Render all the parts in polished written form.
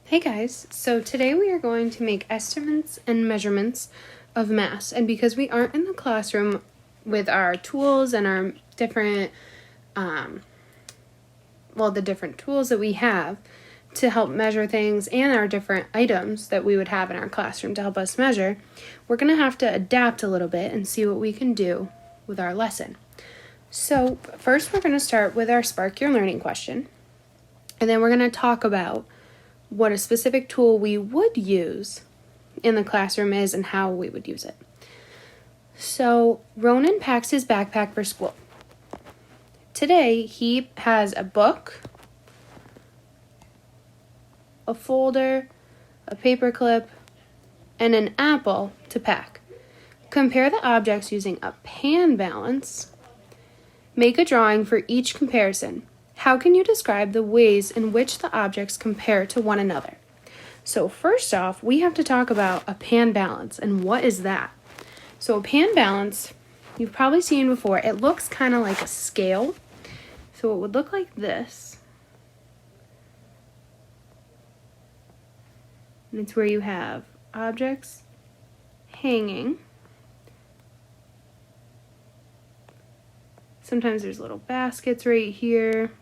Hey guys, so today we are going to make estimates and measurements of mass. And because we aren't in the classroom with our tools and our different, the different tools that we have to help measure things and our different items that we would have in our classroom to help us measure, we're going to have to adapt a little bit and see what we can do with our lesson. So first we're going to start with our Spark Your Learning question, and then we're going to talk about what a specific tool we would use in the classroom is and how we would use it. So Ronan packs his backpack for school. Today he has a book, a folder, a paperclip, and an apple to pack. Compare the objects using a pan balance. Make a drawing for each comparison. How can you describe the ways in which the objects compare to one another? So first off, we have to talk about a pan balance, and what is that? So a pan balance, you've probably seen before, it looks kind of like a scale. So it would look like this. And it's where you have objects hanging. Sometimes there's little baskets right here.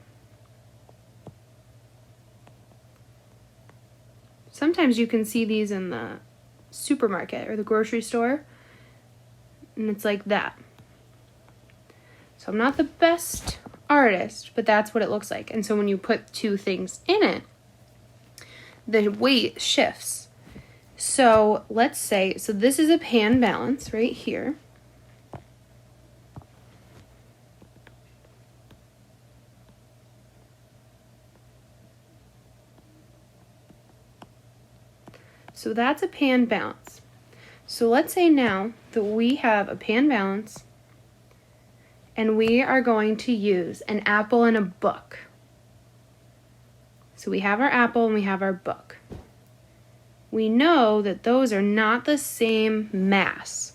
Sometimes you can see these in the supermarket or the grocery store, and it's like that. So I'm not the best artist, but that's what it looks like. And so when you put two things in it, the weight shifts. So let's say, so this is a pan balance right here. So that's a pan balance. So let's say now that we have a pan balance and we are going to use an apple and a book. So we have our apple and we have our book. We know that those are not the same mass.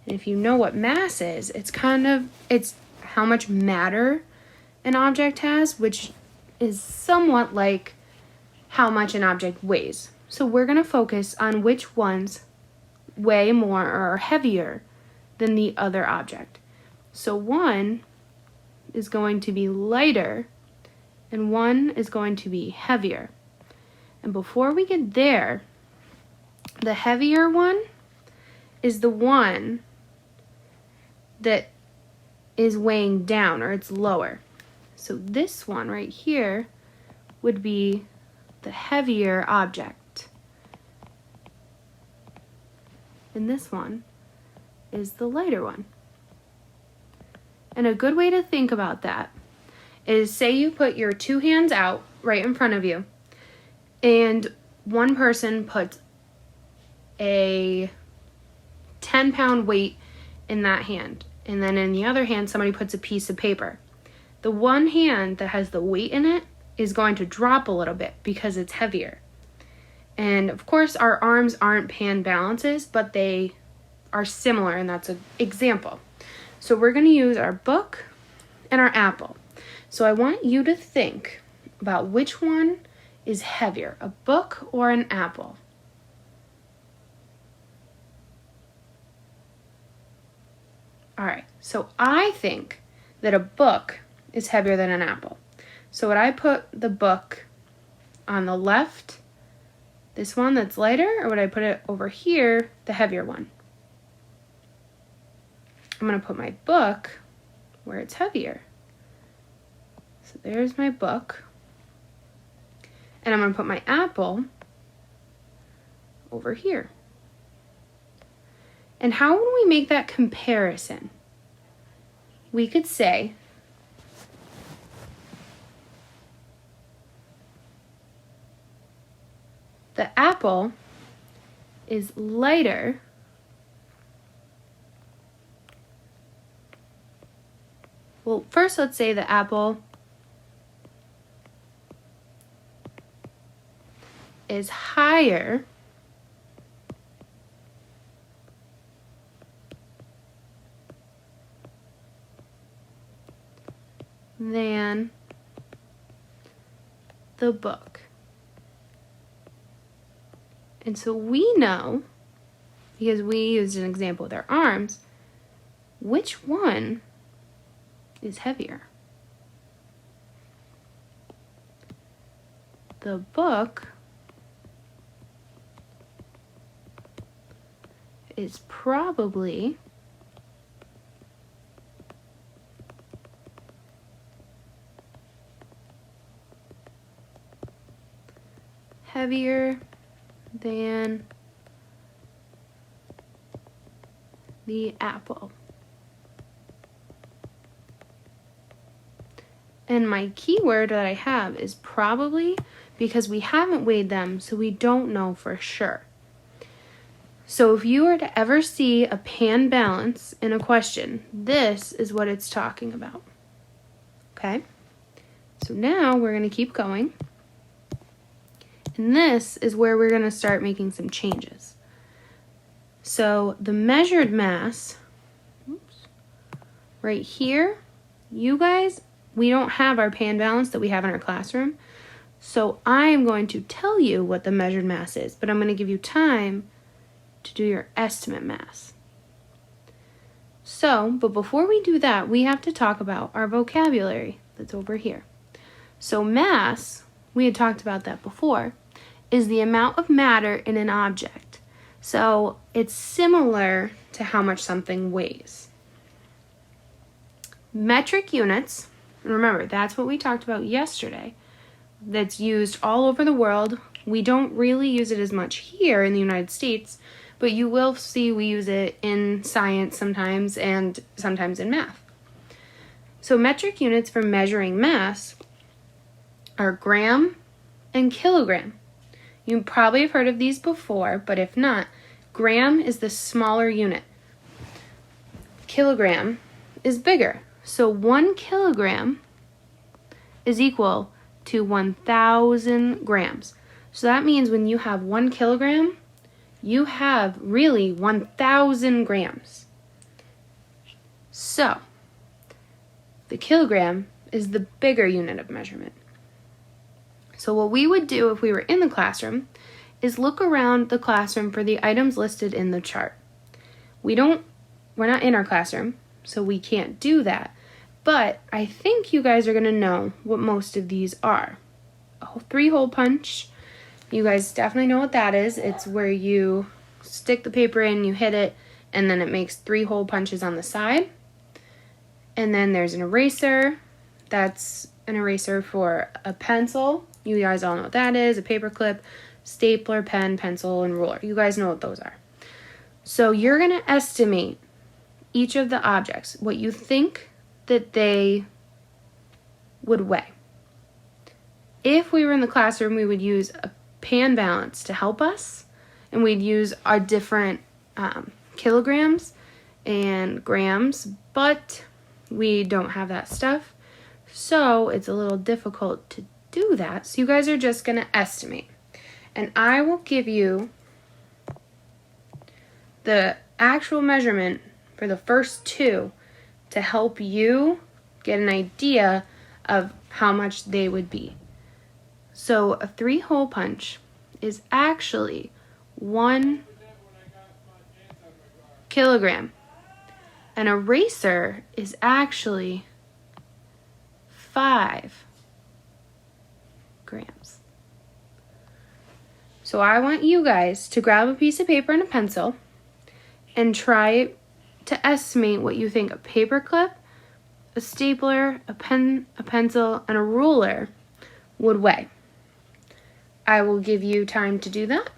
And if you know what mass is, it's how much matter an object has, which is somewhat like how much an object weighs. So we're going to focus on which ones weigh more or are heavier than the other object. So one is going to be lighter and one is going to be heavier. And before we get there, the heavier one is the one that is weighing down, or it's lower. So this one right here would be the heavier object. And this one is the lighter one. And a good way to think about that is, say you put your two hands out right in front of you, and one person puts a 10-pound weight in that hand, and then in the other hand somebody puts a piece of paper. The one hand that has the weight in it is going to drop a little bit because it's heavier. And of course our arms aren't pan balances, but they are similar, and that's an example. So we're going to use our book and our apple. So I want you to think about which one is heavier, a book or an apple. All right, so I think that a book is heavier than an apple. So would I put the book on the left, this one that's lighter, or would I put it over here, the heavier one? I'm going to put my book where it's heavier. So there's my book. And I'm going to put my apple over here. And how would we make that comparison? We could say the apple is lighter Well, first let's say the apple is higher than the book. And so we know, because we used an example with our arms, which one is heavier. The book is probably heavier than the apple. And my keyword that I have is probably, because we haven't weighed them, so we don't know for sure. So if you were to ever see a pan balance in a question, this is what it's talking about. Okay? So now we're going to keep going. And this is where we're going to start making some changes. So the measured mass, right here, you guys, we don't have our pan balance that we have in our classroom. So I am going to tell you what the measured mass is, but I'm going to give you time to do your estimate mass. So, but before we do that, we have to talk about our vocabulary that's over here. So mass, we had talked about that before, is the amount of matter in an object. So it's similar to how much something weighs. Metric units, and remember, that's what we talked about yesterday, that's used all over the world. We don't really use it as much here in the United States, but you will see we use it in science sometimes and sometimes in math. So metric units for measuring mass are gram and kilogram. You probably have heard of these before, but if not, gram is the smaller unit. Kilogram is bigger. So 1 kilogram is equal to 1,000 grams. So that means when you have 1 kilogram, you have really 1,000 grams. So the kilogram is the bigger unit of measurement. So what we would do if we were in the classroom is look around the classroom for the items listed in the chart. We're not in our classroom, so we can't do that. But I think you guys are going to know what most of these are. A 3-hole punch. You guys definitely know what that is. It's where you stick the paper in, you hit it, and then it makes 3-hole punches on the side. And then there's an eraser. That's an eraser for a pencil. You guys all know what that is. A paper clip, stapler, pen, pencil, and ruler. You guys know what those are. So you're going to estimate each of the objects, what you think that they would weigh. If we were in the classroom, we would use a pan balance to help us, and we'd use our different kilograms and grams, but we don't have that stuff, so it's a little difficult to do that. So you guys are just going to estimate, and I will give you the actual measurement for the first 2 to help you get an idea of how much they would be. So a 3-hole punch is actually 1 kilogram. An eraser is actually 5 grams. So I want you guys to grab a piece of paper and a pencil and try to estimate what you think a paper clip, a stapler, a pen, a pencil, and a ruler would weigh. I will give you time to do that,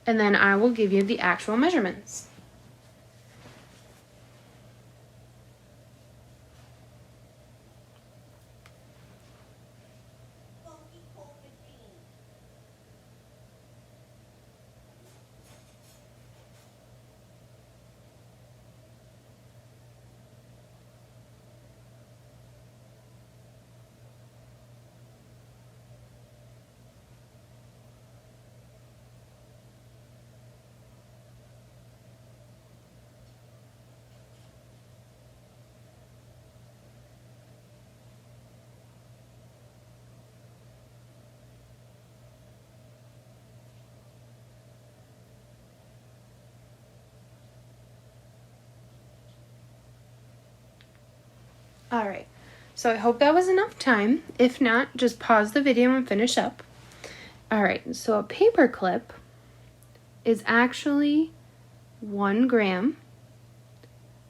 and then I will give you the actual measurements. All right, so I hope that was enough time. If not, just pause the video and finish up. All right, so a paper clip is actually 1 gram.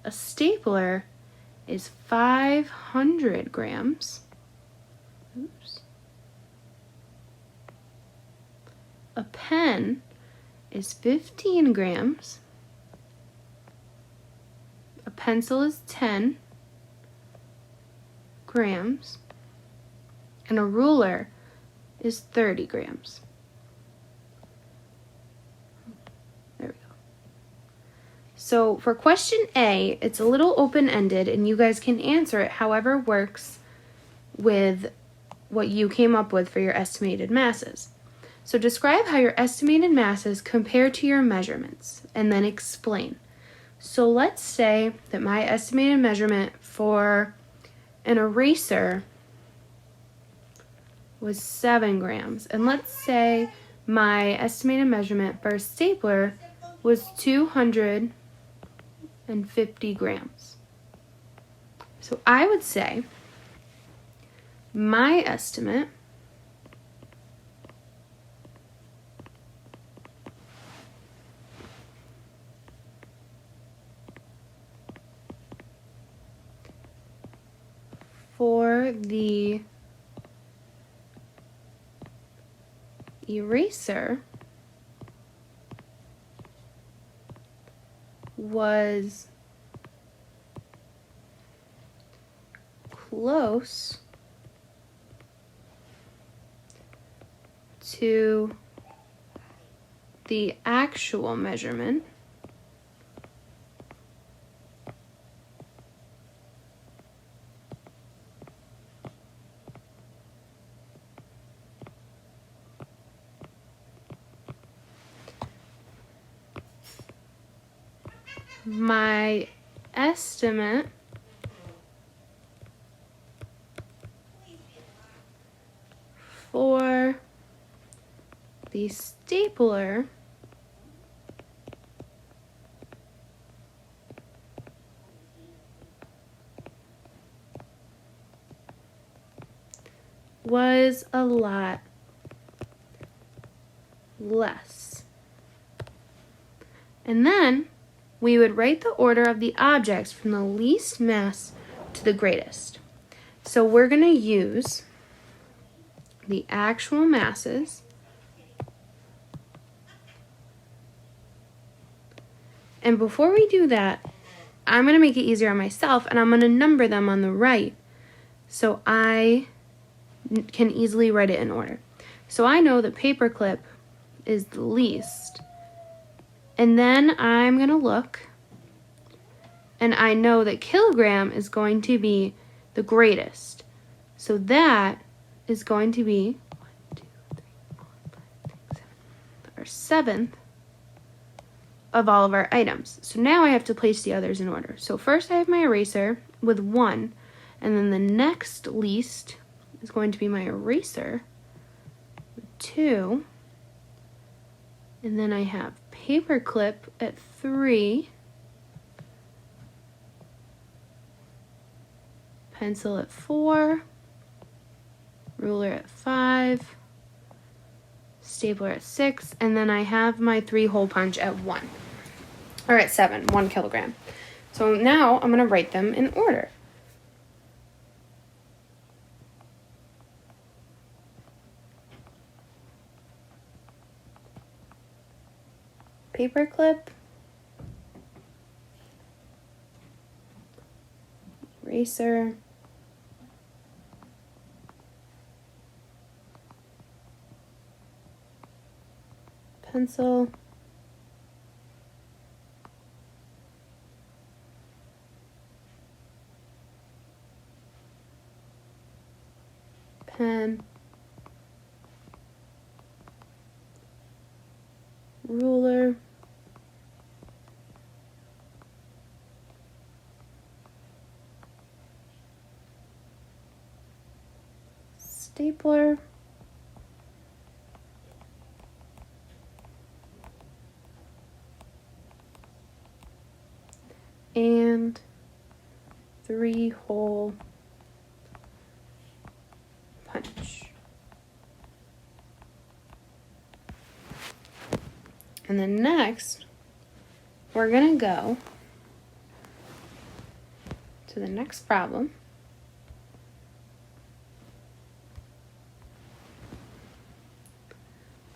A stapler is 500 grams. Oops. A pen is 15 grams. A pencil is 10 grams. And a ruler is 30 grams. There we go. So for question A, it's a little open-ended and you guys can answer it however works with what you came up with for your estimated masses. So describe how your estimated masses compare to your measurements and then explain. So let's say that my estimated measurement for an eraser was 7 grams. And let's say my estimated measurement for a stapler was 250 grams. So I would say my estimate for the eraser was close to the actual measurement my estimate for the stapler was a lot less. And then we would write the order of the objects from the least mass to the greatest. So we're going to use the actual masses and before we do that, I'm going to make it easier on myself and I'm going to number them on the right so I can easily write it in order. So I know that paperclip is the least. And then I'm going to look and I know that kilogram is going to be the greatest. So that is going to be 1, 2, 3, 4, 5, 6, 7, our 7th of all of our items. So now I have to place the others in order. So first I have my eraser with 1, and then the next least is going to be my eraser with 2, and then I have paperclip at 3, pencil at 4, ruler at 5, stapler at 6, and then I have my 3-hole punch at 1. Or at 7, 1 kilogram. So now I'm going to write them in order. Paperclip, eraser, pencil, pen, ruler, stapler, and 3-hole And then next, we're going to go to the next problem.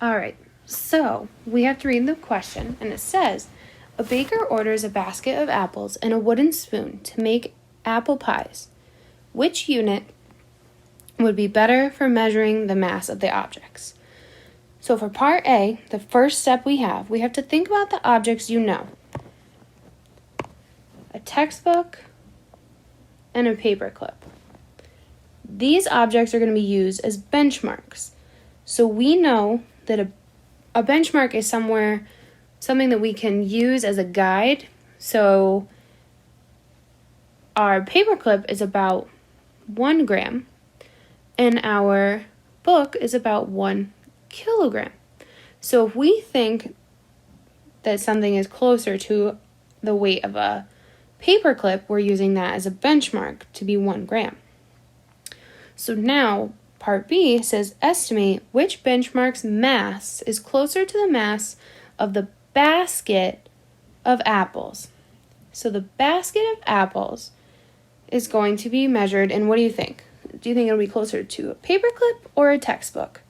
All right, so we have to read the question, and it says, a baker orders a basket of apples and a wooden spoon to make apple pies. Which unit would be better for measuring the mass of the objects? So for part A, the first step we have to think about the objects you know. A textbook and a paperclip. These objects are going to be used as benchmarks. So we know that a benchmark is something that we can use as a guide. So our paperclip is about 1 gram and our book is about 1 kilogram. So if we think that something is closer to the weight of a paperclip, we're using that as a benchmark to be 1 gram. So now part B says estimate which benchmark's mass is closer to the mass of the basket of apples. So the basket of apples is going to be measured, and what do you think? Do you think it'll be closer to a paperclip or a textbook?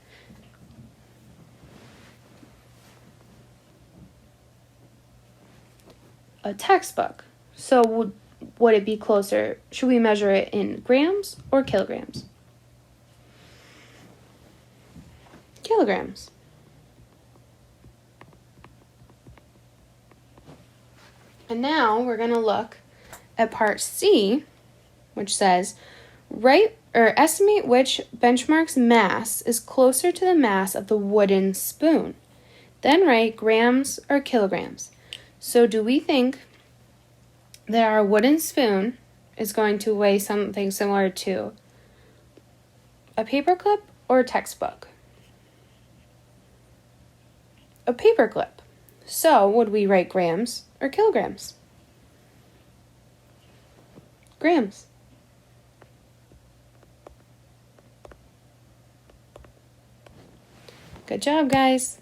A textbook. So would it be closer? Should we measure it in grams or kilograms? Kilograms. And now we're going to look at part C, which says estimate which benchmark's mass is closer to the mass of the wooden spoon. Then write grams or kilograms. So do we think that our wooden spoon is going to weigh something similar to a paperclip or a textbook? A paperclip. So would we write grams or kilograms? Grams. Good job, guys.